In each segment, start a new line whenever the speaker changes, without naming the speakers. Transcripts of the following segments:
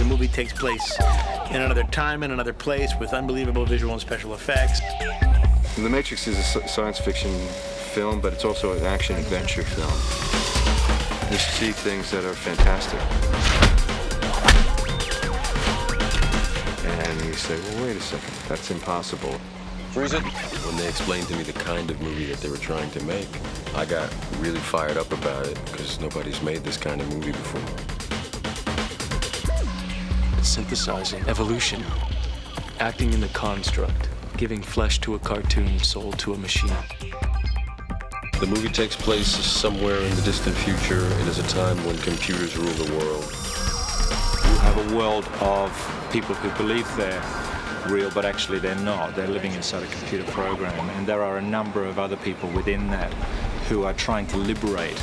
movie takes place in another time and another place with unbelievable visual and special effects.
The Matrix is a science fiction film, but it's also an action-adventure film. You see things that are fantastic. And you say, well, wait a second, that's impossible.
Freeze it. When they explained to me the kind of movie that they were trying to make, I got really fired up about it because nobody's made this kind of movie before.
Synthesizing evolution, acting in the construct, giving flesh to a cartoon, soul to a machine.
The movie takes place somewhere in the distant future. It is a time when computers rule the world.
You have a world of people who believe they're real, but actually they're not. They're living inside a computer program, and there are a number of other people within that who are trying to liberate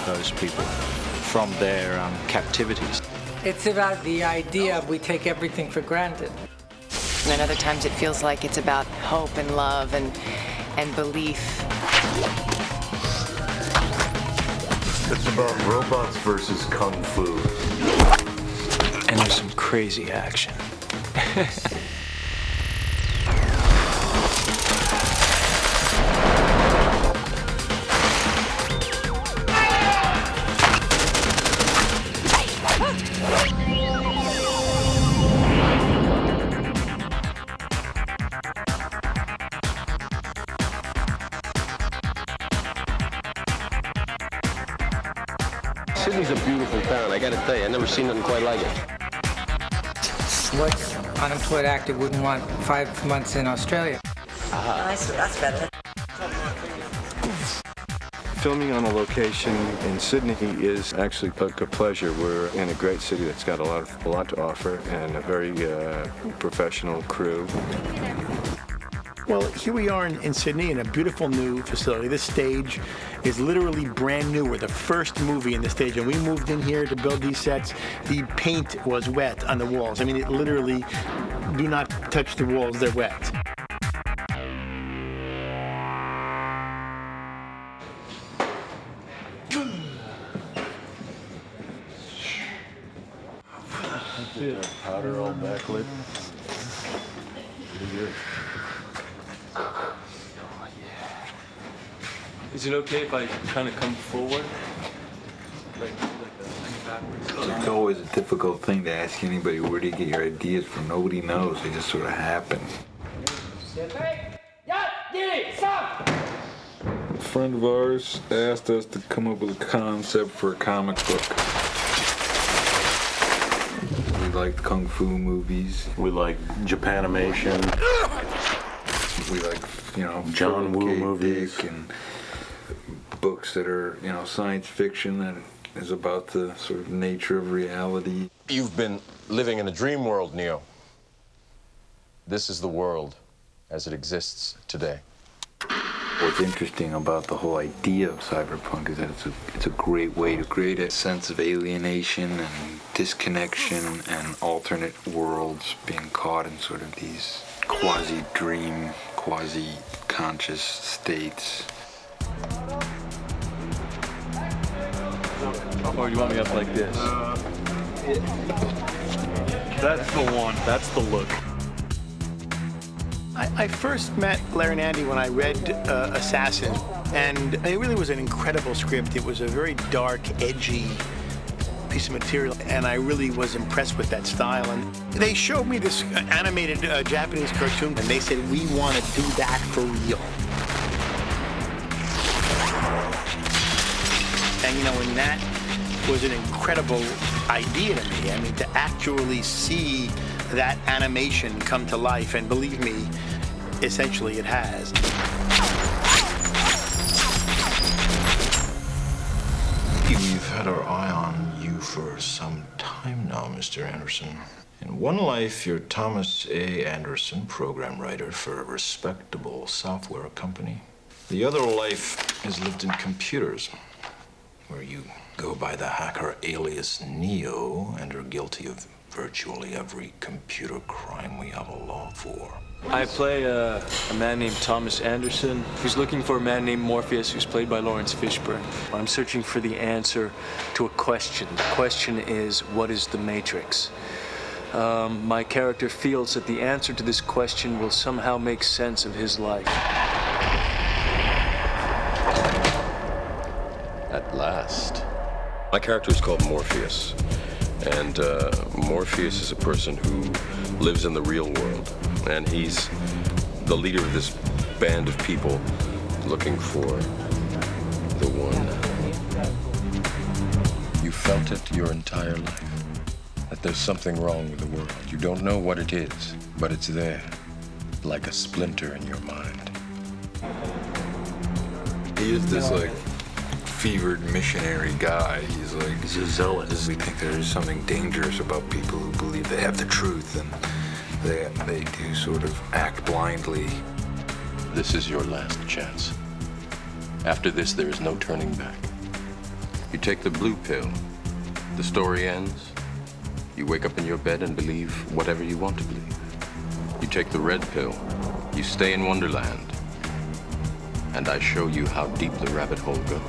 those people from their captivities.
It's about the idea we take everything for granted.
And other times it feels like it's about hope and love and belief.
It's about robots versus kung fu.
And there's some crazy action.
Sydney's a beautiful town. I gotta tell you, I've never seen nothing quite like it.
What unemployed actor wouldn't want 5 months in Australia?
That's better.
Filming on a location in Sydney is actually a pleasure. We're in a great city that's got a lot to offer and a very professional crew.
Well, here we are in Sydney in a beautiful new facility. This stage is literally brand new. We're the first movie in the stage, and we moved in here to build these sets. The paint was wet on the walls. I mean, it literally, do not touch the walls, they're wet.
Powder all backlit.
Is it okay if I kind of come forward? Like backwards?
It's always a difficult thing to ask anybody, where do you get your ideas from? Nobody knows. They just sort of happen. A friend of ours asked us to come up with a concept for a comic book. We liked kung fu movies.
We like Japanimation.
We like,
John Woo
Philip K.
movies.
Dick and books that are, science fiction that is about the sort of nature of reality.
You've been living in a dream world, Neo. This is the world as it exists today.
What's interesting about the whole idea of cyberpunk is that it's a great way to create a sense of alienation and disconnection and alternate worlds being caught in sort of these quasi-dream, quasi-conscious states.
Or you want me up like this?
That's the one. That's the look.
I first met Larry and Andy when I read Assassin, and it really was an incredible script. It was a very dark, edgy piece of material, and I really was impressed with that style. And they showed me this animated Japanese cartoon, and they said, we want to do that for real. And and that was an incredible idea to me. I mean, to actually see that animation come to life, and believe me, essentially it has.
We've had our eye on you for some time now, Mr. Anderson. In one life, you're Thomas A. Anderson, program writer for a respectable software company. The other life is lived in computers, where you go by the hacker alias Neo and are guilty of virtually every computer crime we have a law for.
I play a man named Thomas Anderson who's looking for a man named Morpheus who's played by Lawrence Fishburne. I'm searching for the answer to a question. The question is, what is the Matrix? my character feels that the answer to this question will somehow make sense of his life.
At last. My character is called Morpheus. And Morpheus is a person who lives in the real world. And he's the leader of this band of people looking for the one. You felt it your entire life. That there's something wrong with the world. You don't know what it is, but it's there, like a splinter in your mind.
He is this, like, fevered missionary guy. He's a zealot. We think there's something dangerous about people who believe they have the truth, and they do sort of act blindly.
This is your last chance. After this, there is no turning back. You take the blue pill, the story ends. You wake up in your bed and believe whatever you want to believe. You take the red pill, you stay in Wonderland, and I show you how deep the rabbit hole goes.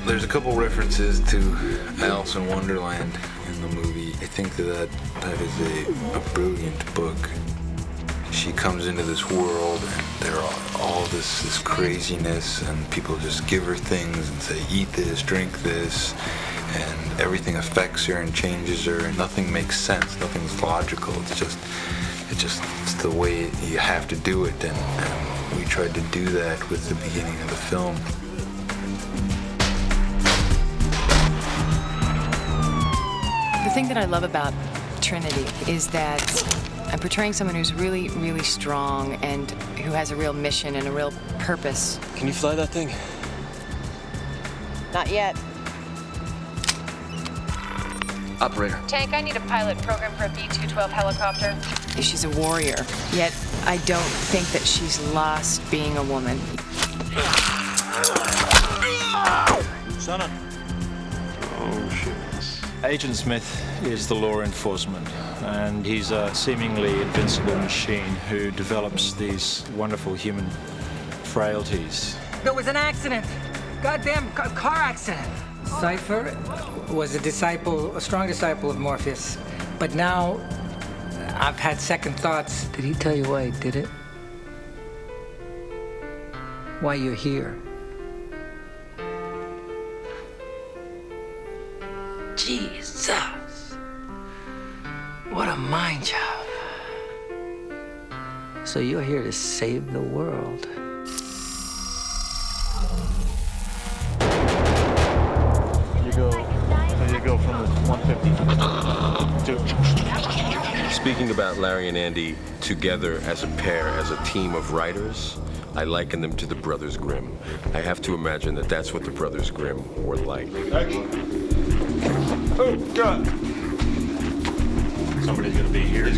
There's a couple references to Alice in Wonderland in the movie. I think that is a brilliant book. She comes into this world and there are all this craziness, and people just give her things and say, eat this, drink this, and everything affects her and changes her, and nothing makes sense, nothing's logical. It's the way you have to do it, and we tried to do that with the beginning of the film.
The thing that I love about Trinity is that I'm portraying someone who's really, really strong and who has a real mission and a real purpose.
Can you fly that thing?
Not yet.
Operator.
Tank, I need a pilot program for a B-212 helicopter. She's a warrior, yet I don't think that she's lost being a woman.
Lieutenant. Oh, shit. Agent Smith is the law enforcement, and he's a seemingly invincible machine who develops these wonderful human frailties.
There was an accident. Goddamn car accident. Cypher was a strong disciple of Morpheus. But now I've had second thoughts. Did he tell you why he did it? Why you're here? Jesus. What a mind job. So you're here to save the world.
You go from the 150 to...
Speaking about Larry and Andy together as a pair, as a team of writers, I liken them to the Brothers Grimm. I have to imagine that that's what the Brothers Grimm were like.
Oh, God. Somebody's going to be here.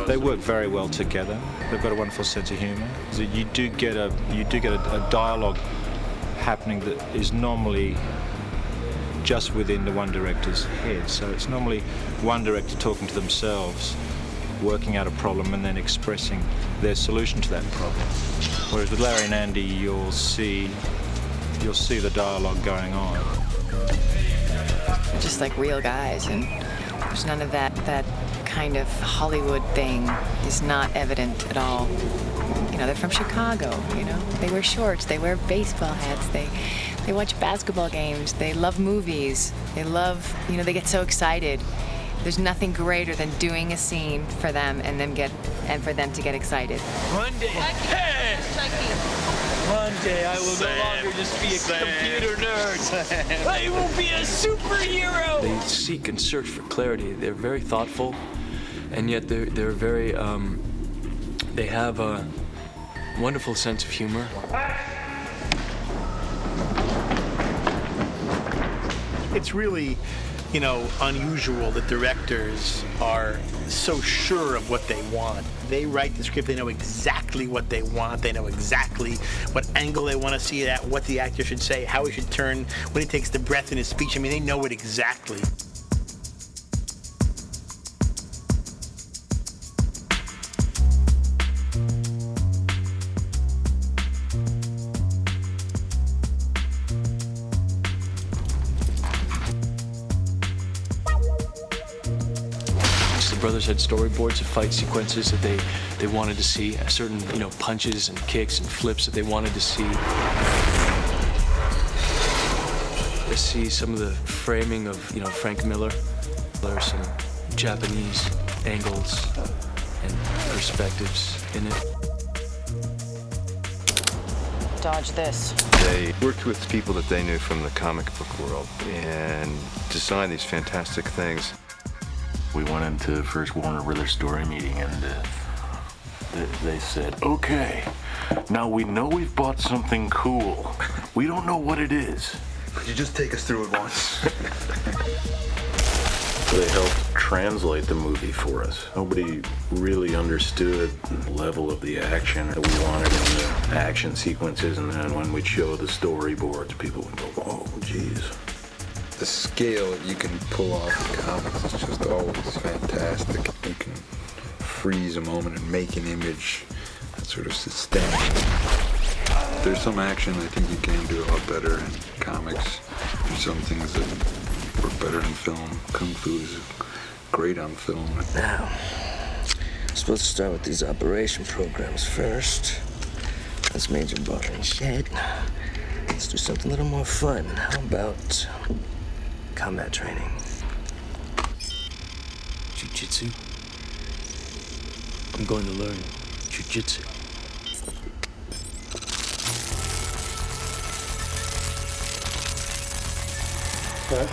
They work very well together. They've got a wonderful sense of humor. So you do get a dialogue happening that is normally just within the one director's head. So it's normally one director talking to themselves, working out a problem, and then expressing their solution to that problem. Whereas with Larry and Andy, you'll see the dialogue going on.
Just like real guys, and there's none of that kind of Hollywood thing is not evident at all. You know, they're from Chicago, you know. They wear shorts, they wear baseball hats, they watch basketball games, they love movies, they get so excited. There's nothing greater than doing a scene for them and for them to get excited.
One day I will no longer just be a computer nerd. I will be a superhero.
They seek and search for clarity. They're very thoughtful, and yet they're very they have a wonderful sense of humor.
It's really, unusual that directors are so sure of what they want. They write the script, they know exactly what they want, they know exactly what angle they want to see it at, what the actor should say, how he should turn, when he takes the breath in his speech. I mean, they know it exactly.
The brothers had storyboards of fight sequences that they wanted to see, certain punches and kicks and flips that they wanted to see. I see some of the framing of Frank Miller. There are some Japanese angles and perspectives in it.
Dodge this.
They worked with people that they knew from the comic book world and designed these fantastic things.
We went into first Warner Brothers story meeting and they said, okay, now we know we've bought something cool. We don't know what it is.
Could you just take us through it once?
They helped translate the movie for us. Nobody really understood the level of the action that we wanted in the action sequences, and then when we'd show the storyboards, people would go, oh, geez.
The scale you can pull off in comics is just always fantastic. You can freeze a moment and make an image that's sort of sustained. There's some action I think you can do a lot better in comics. There's some things that work better in film. Kung Fu is great on film.
Now, I'm supposed to start with these operation programs first. That's Major Barton shit. Let's do something a little more fun. How about combat training?
Jiu-jitsu? I'm going to learn jiu-jitsu.
And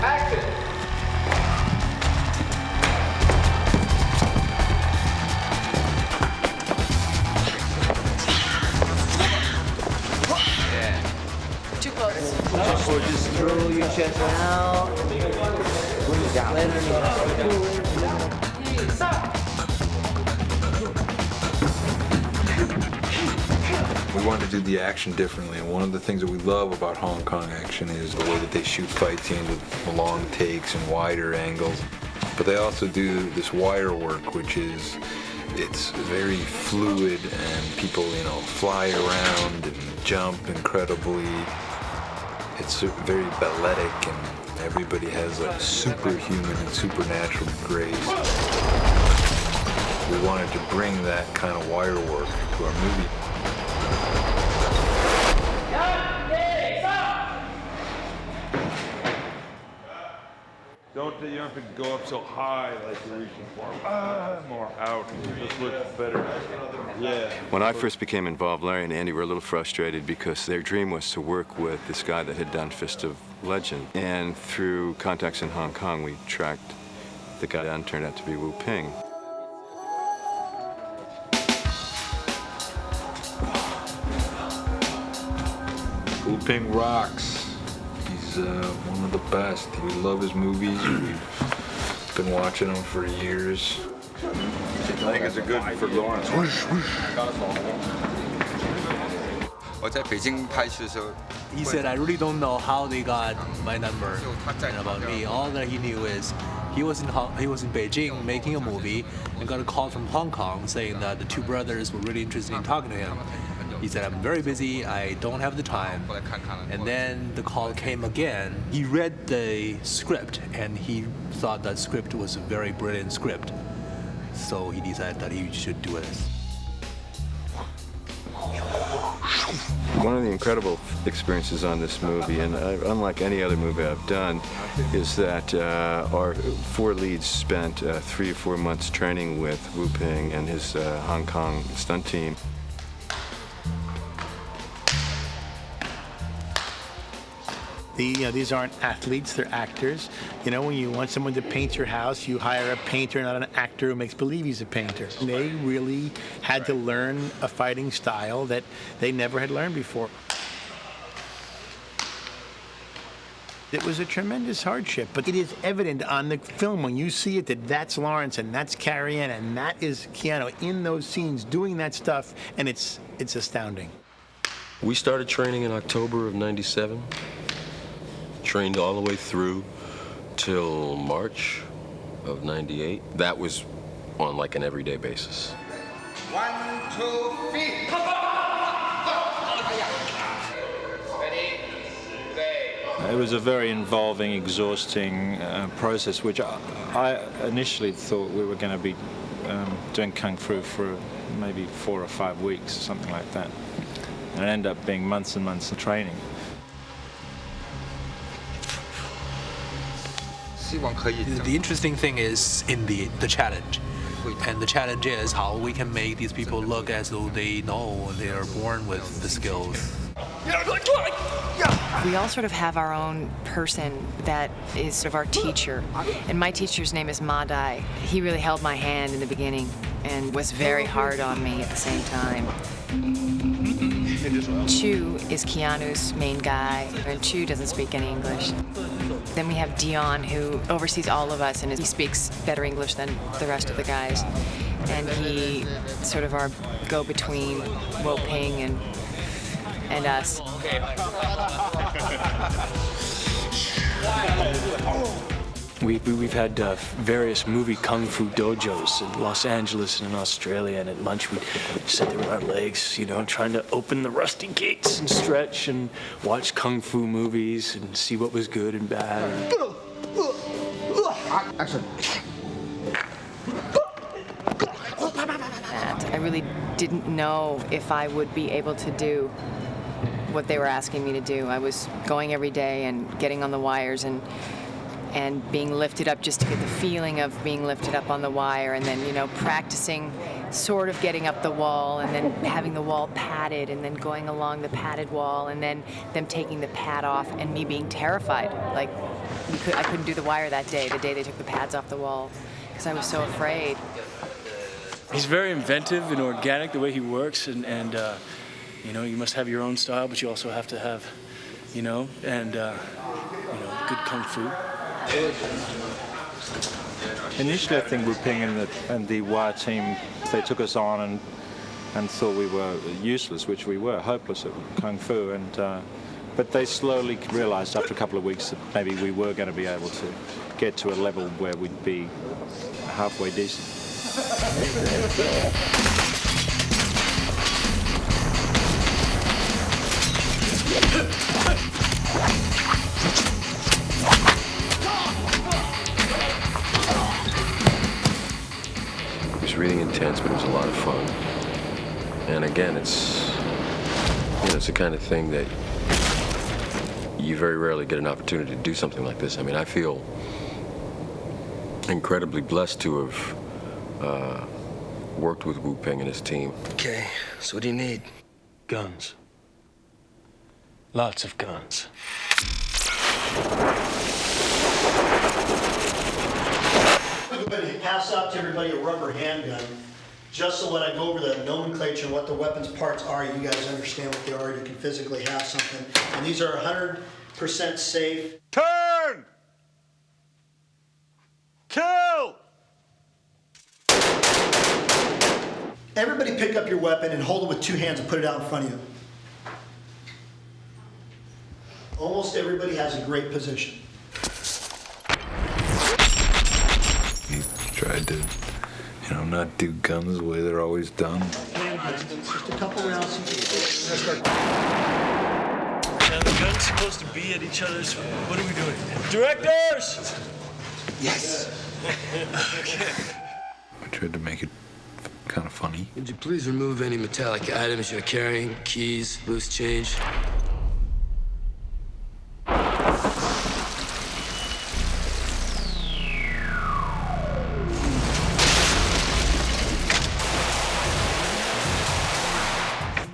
action!
Too close.
Or just throw your chest out.
We wanted to do the action differently, and one of the things that we love about Hong Kong action is the way that they shoot fight scenes with long takes and wider angles. But they also do this wire work, which is, it's very fluid, and people, fly around and jump incredibly. It's very balletic, and everybody has like superhuman and supernatural grace. We wanted to bring that kind of wire work to our movie.
You don't have to go up so high like you're reaching for. More out. This looks better. Yeah.
When I first became involved, Larry and Andy were a little frustrated because their dream was to work with this guy that had done Fist of Legend. And through contacts in Hong Kong, we tracked the guy down, turned out to be Wu Ping.
Wu Ping rocks. He's one of the best. We love his movies. We've been watching them for years.
I think it's a good for Lawrence.
He said, I really don't know how they got my number and about me. All that he knew is he was in Beijing making a movie and got a call from Hong Kong saying that the two brothers were really interested in talking to him. He said, I'm very busy, I don't have the time. And then the call came again. He read the script and he thought that script was a very brilliant script. So he decided that he should do it.
One of the incredible experiences on this movie, and unlike any other movie I've done, is that our four leads spent 3 or 4 months training with Wu Ping and his Hong Kong stunt team.
These aren't athletes, they're actors. When you want someone to paint your house, you hire a painter, not an actor who makes believe he's a painter. They really had to learn a fighting style that they never had learned before. It was a tremendous hardship, but it is evident on the film when you see it that that's Lawrence and that's Carrie Ann and that is Keanu in those scenes doing that stuff, and it's astounding.
We started training in October of '97. Trained all the way through till March of '98. That was on like an everyday basis.
1, 2, 3, come on! Ready?
It was a very involving, exhausting process, which I initially thought we were going to be doing Kung Fu for maybe 4 or 5 weeks, something like that. And it ended up being months and months of training.
The interesting thing is in the challenge. And the challenge is how we can make these people look as though they know they are born with the skills.
We all sort of have our own person that is sort of our teacher. And my teacher's name is Ma Dai. He really held my hand in the beginning and was very hard on me at the same time. Chu is Keanu's main guy, and Chu doesn't speak any English. Then we have Dion, who oversees all of us, and he speaks better English than the rest of the guys. And he sort of our go-between Wo Ping and us.
We've had various movie kung fu dojos in Los Angeles and in Australia, and at lunch we'd sit there with our legs, you know, trying to open the rusty gates and stretch and watch kung fu movies and see what was good and bad.
I really didn't know if I would be able to do what they were asking me to do. I was going every day and getting on the wires and being lifted up just to get the feeling of being lifted up on the wire, and then, you know, practicing sort of getting up the wall and then having the wall padded and then going along the padded wall and then them taking the pad off and me being terrified. Like, I couldn't do the wire that day, the day they took the pads off the wall, because I was so afraid.
He's very inventive and organic the way he works, and you know, you must have your own style, but you also have to have, you know, and good kung fu.
Initially, I think Wu Ping and the wire team, they took us on and thought we were useless, which we were, hopeless at kung fu. But they slowly realized after a couple of weeks that maybe we were going to be able to get to a level where we'd be halfway decent.
It was really intense, but it was a lot of fun. And again, it's the kind of thing that you very rarely get an opportunity to do something like this. I mean, I feel incredibly blessed to have worked with Wu Ping and his team.
Okay, so what do you need?
Guns. Lots of guns.
Everybody pass out to everybody a rubber handgun, just so when I go over the nomenclature and what the weapons parts are, you guys understand what they are. You can physically have something. And these are 100% safe.
Turn! Kill!
Everybody pick up your weapon and hold it with 2 hands and put it out in front of you. Almost everybody has a great position.
He tried to, not do guns the way they're always done.
Just a couple rounds.
Now the gun's supposed to be at each other's. What are we doing? Directors!
Yes.
Okay.
I tried to make it kind of funny.
Would you please remove any metallic items you're carrying? Keys, loose change?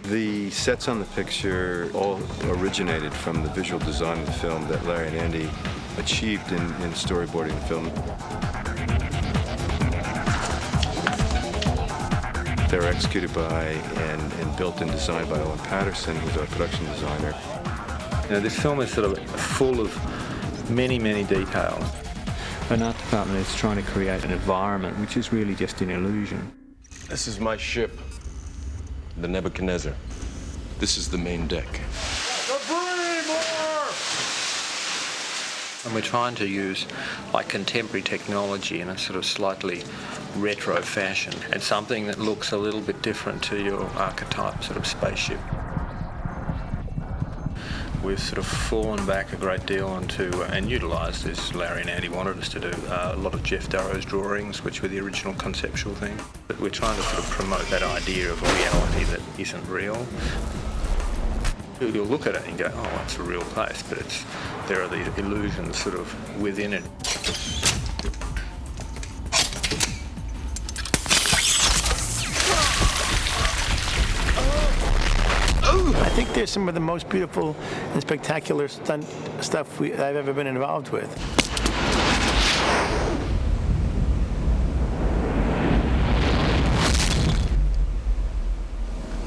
The sets on the picture all originated from the visual design of the film that Larry and Andy achieved in storyboarding the film. They were executed by and built and designed by Owen Patterson, who's our production designer.
This film is sort of full of many, many details. An art department is trying to create an environment which is really just an illusion.
This is my ship, the Nebuchadnezzar. This is the main deck.
And we're trying to use contemporary technology in a sort of slightly retro fashion, and something that looks a little bit different to your archetype sort of spaceship. we've sort of fallen back a great deal onto, and utilised, as Larry and Andy wanted us to do, a lot of Jeff Darrow's drawings, which were the original conceptual thing. But we're trying to sort of promote that idea of a reality that isn't real. You'll look at it and go, oh, it's a real place, but there are these illusions sort of within it.
I think there's some of the most beautiful and spectacular stunt stuff I've ever been involved with.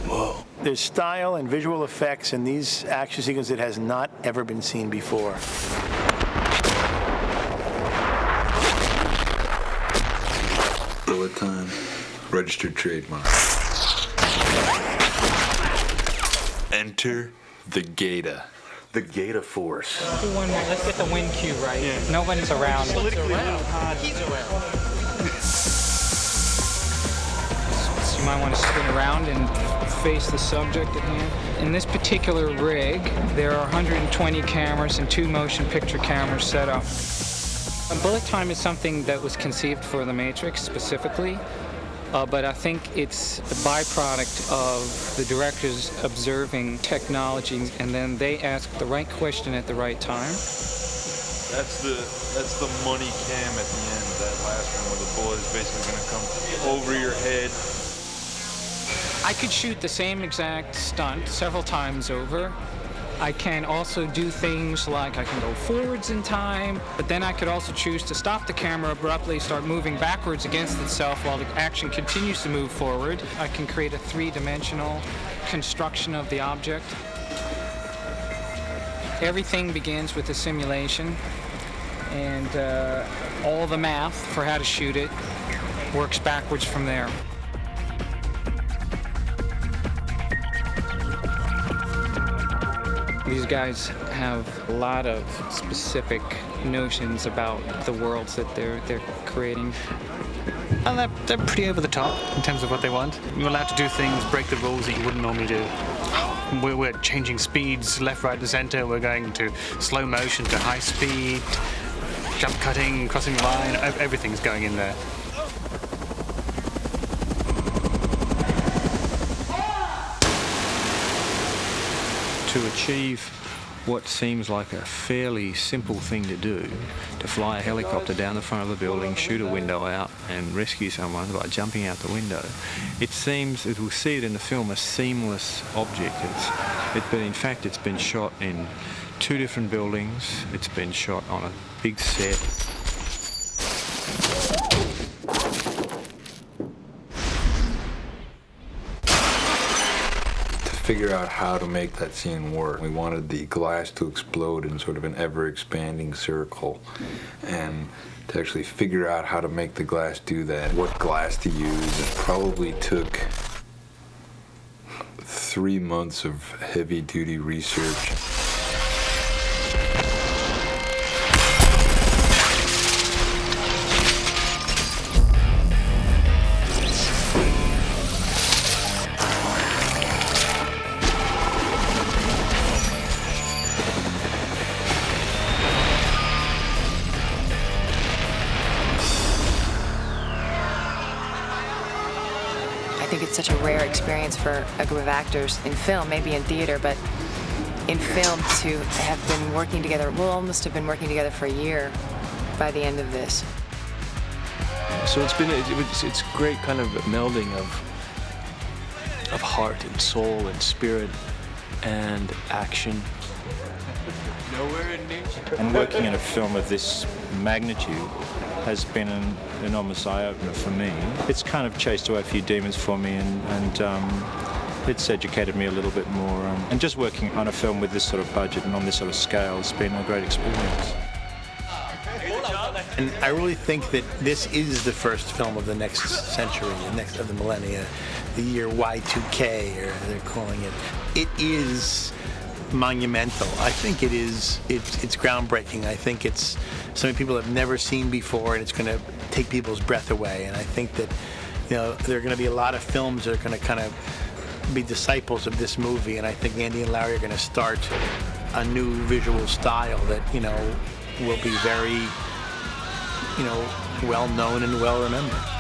Whoa. There's style and visual effects in these action sequences that has not ever been seen before.
Bullet time, registered trademark. Enter the Gata. The Gata Force.
Let's get the wind cue right. Yeah. Nobody's around. He's around. So you might want to spin around and face the subject at hand. In this particular rig, there are 120 cameras and 2 motion picture cameras set up. Bullet time is something that was conceived for The Matrix specifically. But I think it's a byproduct of the directors observing technology, and then they ask the right question at the right time.
That's the money cam at the end, that last one where the bullet is basically going to come over your head.
I could shoot the same exact stunt several times over. I can also do things like I can go forwards in time, but then I could also choose to stop the camera abruptly, start moving backwards against itself while the action continues to move forward. I can create a 3-dimensional construction of the object. Everything begins with a simulation, and all the math for how to shoot it works backwards from there. These guys have a lot of specific notions about the worlds that they're creating.
And they're pretty over the top in terms of what they want. You're allowed to do things, break the rules that you wouldn't normally do. We're changing speeds left, right, and center. We're going to slow motion to high speed, jump cutting, crossing the line. Everything's going in there.
To achieve what seems like a fairly simple thing to do, to fly a helicopter down the front of a building, shoot a window out and rescue someone by jumping out the window, it seems, as we'll see it in the film, a seamless object. But in fact it's been shot in 2 different buildings, it's been shot on a big set.
Figure out how to make that scene work. We wanted the glass to explode in sort of an ever-expanding circle, and to actually figure out how to make the glass do that, what glass to use. It probably took 3 months of heavy-duty research.
I think it's such a rare experience for a group of actors in film, maybe in theater, but in film to have been working together. We'll almost have been working together for a year by the end of this.
So it's great kind of melding of heart and soul and spirit and action.
Nowhere in nature. And working in a film of this magnitude has been an enormous eye-opener for me. It's kind of chased away a few demons for me, and it's educated me a little bit more. And just working on a film with this sort of budget and on this sort of scale has been a great experience.
And I really think that this is the first film of the next century, of the millennia, the year Y2K, or they're calling it. It is monumental. I think it's groundbreaking. I think it's something people have never seen before, and it's going to take people's breath away. And I think that, there are going to be a lot of films that are going to kind of be disciples of this movie, and I think Andy and Larry are going to start
a new visual style that, will be very, well known and well remembered.